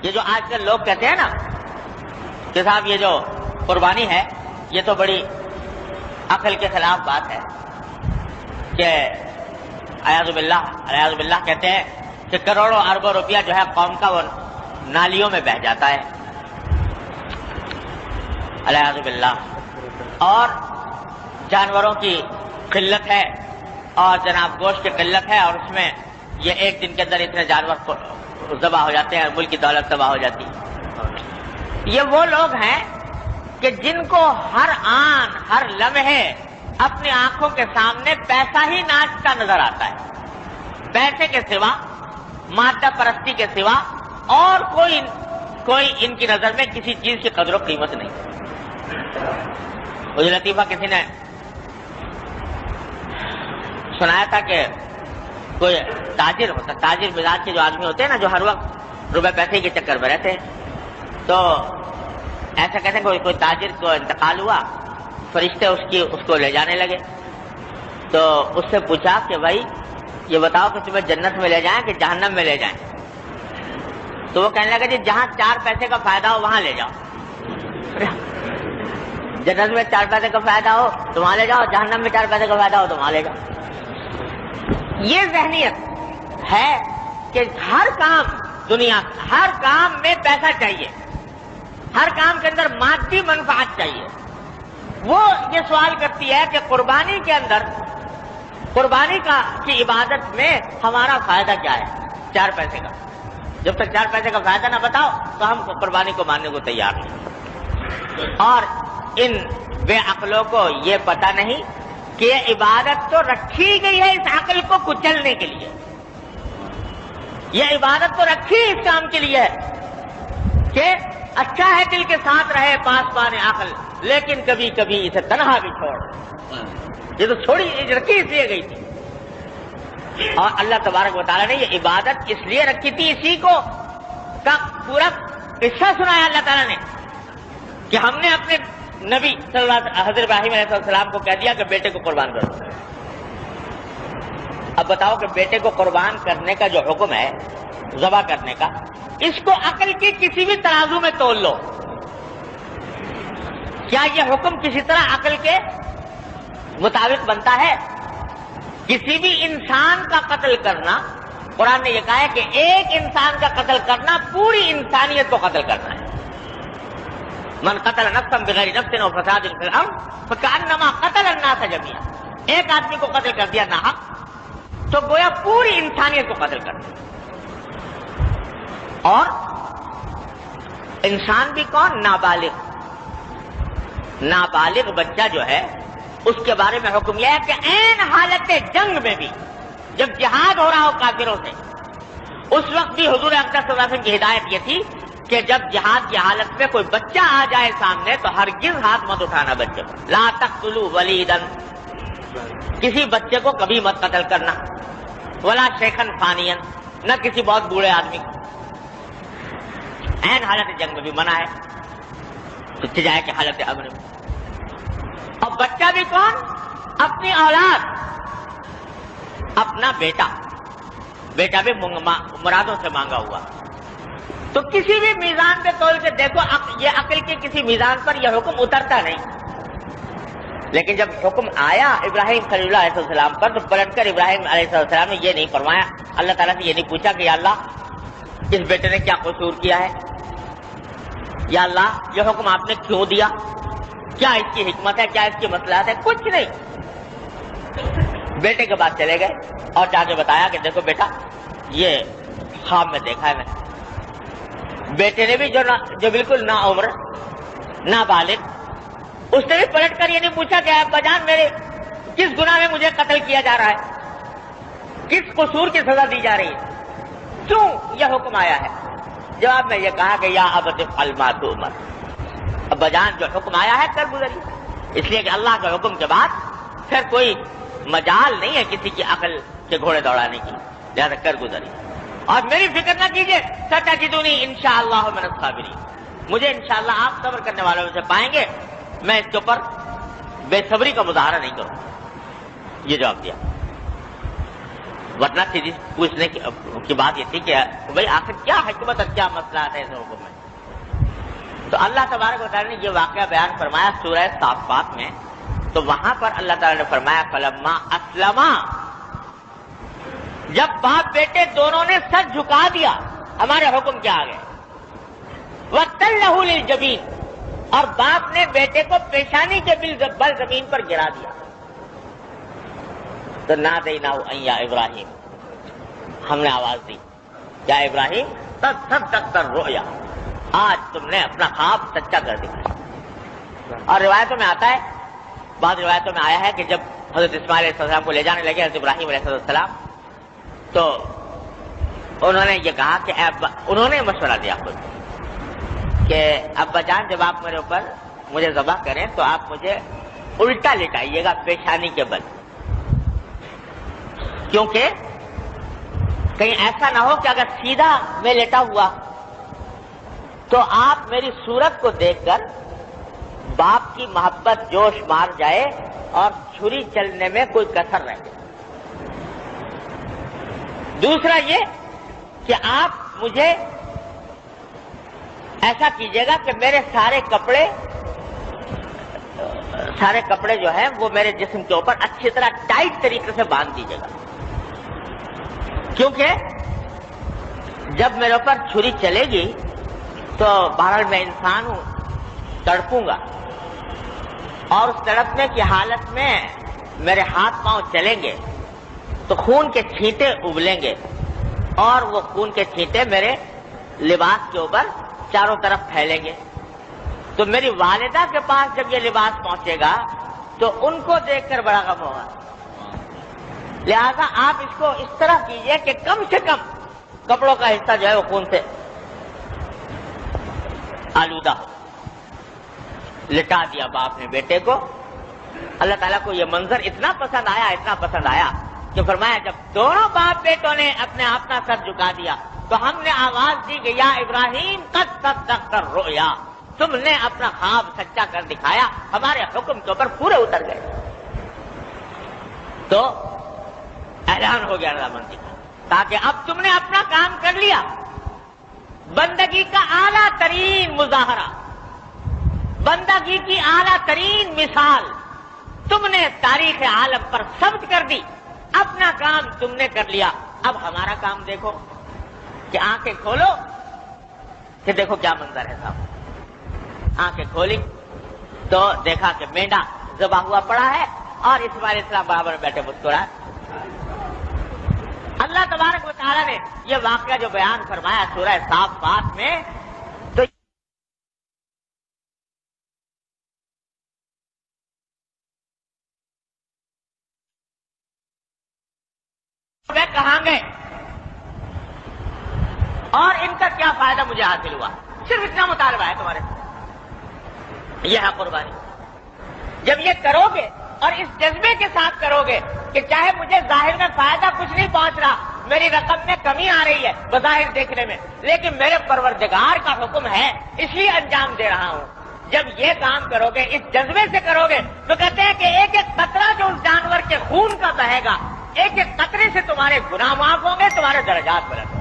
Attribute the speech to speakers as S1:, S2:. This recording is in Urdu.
S1: یہ جو آج کل لوگ کہتے ہیں نا کہ صاحب یہ جو قربانی ہے یہ تو بڑی عقل کے خلاف بات ہے، کہ اعوذ باللہ کہتے ہیں کہ کروڑوں اربوں روپیہ جو ہے قوم کا وہ نالیوں میں بہہ جاتا ہے، اعوذ باللہ، اور جانوروں کی قلت ہے اور جناب گوشت کی قلت ہے، اور اس میں یہ ایک دن کے اندر اتنے جانور ذبح ہو جاتے ہیں، ملک کی دولت تباہ ہو جاتی ہے۔ یہ وہ لوگ ہیں کہ جن کو ہر آن ہر لمحے اپنی آنکھوں کے سامنے پیسہ ہی ناچتا نظر آتا ہے، پیسے کے سوا، مادہ پرستی کے سوا اور کوئی ان کی نظر میں کسی چیز کی قدر و قیمت نہیں۔ مجھے لطیفہ کسی نے سنایا تھا کہ کوئی تاجر مزاج کے جو آدمی ہوتے ہیں نا، جو ہر وقت روپے پیسے کے چکر میں رہتے ہیں، تو ایسا کہتے ہیں کوئی تاجر کو انتقال ہوا، فرشتے اس کو لے جانے لگے، تو اس سے پوچھا کہ بھائی یہ بتاؤ کہ تمہیں جنت میں لے جائیں کہ جہنم میں لے جائیں؟ تو وہ کہنے لگا جی جہاں 4 پیسے کا فائدہ ہو وہاں لے جاؤ۔ جنت میں 4 پیسے کا فائدہ ہو تو وہاں لے جاؤ، جہنم میں 4 پیسے کا فائدہ ہو تو وہاں لے جاؤ۔ یہ ذہنیت ہے کہ ہر کام دنیا، ہر کام میں پیسہ چاہیے، ہر کام کے اندر مادی منفعت چاہیے۔ وہ یہ سوال کرتی ہے کہ قربانی کے اندر، قربانی کی عبادت میں ہمارا فائدہ کیا ہے 4 پیسے کا؟ جب تک 4 پیسے کا فائدہ نہ بتاؤ تو ہم قربانی کو ماننے کو تیار نہیں۔ اور ان بے عقلوں کو یہ پتہ نہیں کہ یہ عبادت تو رکھی گئی ہے اس عقل کو کچلنے کے لیے، یہ عبادت تو رکھی اس کام کے لیے کہ اچھا ہے دل کے ساتھ رہے پاسبان عقل، لیکن کبھی کبھی اسے تنہا بھی چھوڑ، یہ تو چھوڑی رکھی اس لیے گئی تھی۔ اور اللہ تبارک و تعالیٰ نے یہ عبادت اس لیے رکھی تھی، اسی کو کا پورا قصہ سنایا اللہ تعالیٰ نے کہ ہم نے اپنے نبی صلی اللہ علیہ وسلم حضرت ابراہیم علیہ السلام کو کہہ دیا کہ بیٹے کو قربان کرو۔ اب بتاؤ کہ بیٹے کو قربان کرنے کا جو حکم ہے، ذبح کرنے کا، اس کو عقل کی کسی بھی ترازو میں تول لو، کیا یہ حکم کسی طرح عقل کے مطابق بنتا ہے؟ کسی بھی انسان کا قتل کرنا، قرآن نے یہ کہا ہے کہ ایک انسان کا قتل کرنا پوری انسانیت کو قتل کرنا ہے۔ من قتل نفسا بغیر نفس و فساد فی الارض فکأنما قتل الناس جميعا، ایک آدمی کو قتل کر دیا ناحق تو گویا پوری انسانیت کو قتل کر دیا۔ اور انسان بھی کون؟ نابالغ بچہ جو ہے، اس کے بارے میں حکم یہ ہے کہ عین حالت جنگ میں بھی، جب جہاد ہو رہا ہو کافروں سے، اس وقت بھی حضور اقدس صلی اللہ علیہ وسلم کی ہدایت یہ تھی کہ جب جہاد کی حالت میں کوئی بچہ آ جائے سامنے تو ہرگز ہاتھ مت اٹھانا بچے کو، لا تقتلوا ولیدا، کسی بچے کو کبھی مت قتل کرنا، ولا شیخن فانیا، نہ کسی بہت بوڑھے آدمی کو، عین حالت جنگ میں بھی منع ہے، ابتداء کی حالت امن میں۔ اور بچہ بھی کون؟ اپنی اولاد، اپنا بیٹا بھی مرادوں سے مانگا ہوا۔ تو کسی بھی میزان پہ تول کے دیکھو، یہ عقل کے کسی میزان پر یہ حکم اترتا نہیں۔ لیکن جب حکم آیا ابراہیم خلیل اللہ علیہ السلام پر تو پلٹ کر ابراہیم علیہ السلام نے یہ نہیں فرمایا، اللہ تعالیٰ سے یہ نہیں پوچھا کہ یا اللہ اس بیٹے نے کیا قصور کیا ہے، یا اللہ یہ حکم آپ نے کیوں دیا، کیا اس کی حکمت ہے، کیا اس کی مصلحت ہے، کچھ نہیں۔ بیٹے کے بعد چلے گئے اور جا کے بتایا کہ دیکھو بیٹا یہ خواب میں دیکھا ہے میں۔ بیٹے نے بھی جو بالکل نا عمر نابالغ، اس نے بھی پلٹ کر یہ نہیں پوچھا کہ ابا جان میرے کس گناہ میں مجھے قتل کیا جا رہا ہے، کس قصور کی سزا دی جا رہی ہے، کیوں یہ حکم آیا ہے؟ جواب میں یہ کہا کہ یا ابت افعل ما تؤمر، ابا جان جو حکم آیا ہے کر گزری، اس لیے کہ اللہ کے حکم کے بعد پھر کوئی مجال نہیں ہے کسی کی عقل کے گھوڑے دوڑانے کی، لہذا کر گزری۔ اور میری فکر نہ کیجیے، ستجدونی انشاءاللہ من الصابرین، مجھے انشاءاللہ آپ صبر کرنے والوں میں سے پائیں گے، میں اس کے اوپر بے صبری کا مظاہرہ نہیں کروں۔ یہ جواب دیا۔ ورنہ سیدھی پوچھنے کی بات یہ تھی کہ بھائی آخر کیا حکمت اور کیا مسئلہ ہے اس حکم میں. تو اللہ تبارک و تعالیٰ نے یہ واقعہ بیان فرمایا سورہ صافات میں. تو وہاں پر اللہ تعالیٰ نے فرمایا فلما اسلما، جب باپ بیٹے دونوں نے سر جھکا دیا ہمارے حکم کے آگے، وَتَلَّهُ لِلْجَبِينِ، اور باپ نے بیٹے کو پیشانی کے بل زمین پر گرا دیا. تو نادیناہ ان یا ابراہیم، ہم نے آواز دی یا ابراہیم قد صدقت الرؤیا، آج تم نے اپنا خواب سچا کر دکھایا. اور روایتوں میں آتا ہے، بعض روایتوں میں آیا ہے کہ جب حضرت اسماعیل علیہ السلام کو لے جانے لگے حضرت ابراہیم علیہ السلام، تو انہوں نے یہ کہا کہ انہوں نے مشورہ دیا خود کہ ابا جان جب آپ میرے اوپر مجھے ذبح کریں تو آپ مجھے الٹا لٹائیے گا پیشانی کے بل، کیونکہ کہیں ایسا نہ ہو کہ اگر سیدھا میں لیٹا ہوا تو آپ میری صورت کو دیکھ کر باپ کی محبت جوش مار جائے اور چھری چلنے میں کوئی کسر رہ جائے. دوسرا یہ کہ آپ مجھے ایسا کیجیے گا کہ میرے سارے کپڑے جو ہیں وہ میرے جسم کے اوپر اچھی طرح ٹائٹ طریقے سے باندھ دیجیے گا، کیونکہ جب میرے اوپر چھری چلے گی تو بہرحال میں انسان ہوں، تڑپوں گا، اور اس تڑپنے کی حالت میں میرے ہاتھ پاؤں چلیں گے تو خون کے چھینٹے ابلیں گے، اور وہ خون کے چھینٹے میرے لباس کے اوپر چاروں طرف پھیلیں گے. تو میری والدہ کے پاس جب یہ لباس پہنچے گا تو ان کو دیکھ کر بڑا غم ہوگا. لہذا آپ اس کو اس طرح کیجئے کہ کم سے کم کپڑوں کا حصہ جو ہے وہ خون سے آلودہ ہو. لٹا دیا باپ نے بیٹے کو. اللہ تعالیٰ کو یہ منظر اتنا پسند آیا کہ فرمایا جب دونوں باپ بیٹوں نے اپنا سر جھکا دیا تو ہم نے آواز دی کہ یا ابراہیم قد صدقت الرؤیا، تم نے اپنا خواب سچا کر دکھایا، ہمارے حکم کے اوپر پورے اتر گئے. تو اعلان ہو گیا رضامندی کا، تاکہ اب تم نے اپنا کام کر لیا. بندگی کا اعلیٰ ترین مظاہرہ، بندگی کی اعلیٰ ترین مثال تم نے تاریخ عالم پر ثبت کر دی. اپنا کام تم نے کر لیا، اب ہمارا کام دیکھو کہ آنکھیں کھولو کہ دیکھو کیا منظر ہے صاحب. آنکھیں کھولی تو دیکھا کہ مینڈا ذبح ہوا پڑا ہے اور اسماعیل علیہ السلام برابر بیٹھے مسکرائے. اللہ تبارک و تعالیٰ نے یہ واقعہ جو بیان فرمایا سورہ صافات میں، تو میں کہاں گئے اور ان کا کیا فائدہ مجھے حاصل ہوا؟ صرف اتنا مطالبہ ہے تمہارے ساتھ. یہ ہے قربانی. جب یہ کرو گے اور اس جذبے کے ساتھ کرو گے کہ چاہے مجھے ظاہر میں فائدہ کچھ نہیں پہنچ رہا، میری رقم میں کمی آ رہی ہے بظاہر دیکھنے میں، لیکن میرے پروردگار کا حکم ہے اس لیے انجام دے رہا ہوں. جب یہ کام کرو گے، اس جذبے سے کرو گے، تو کہتے ہیں کہ ایک ایک قطرہ جو اس جانور کے خون کا بہے گا، ایک ایک قطرے سے تمہارے گناہ معاف ہوں گے، تمہارے درجات بلند ہوں گے.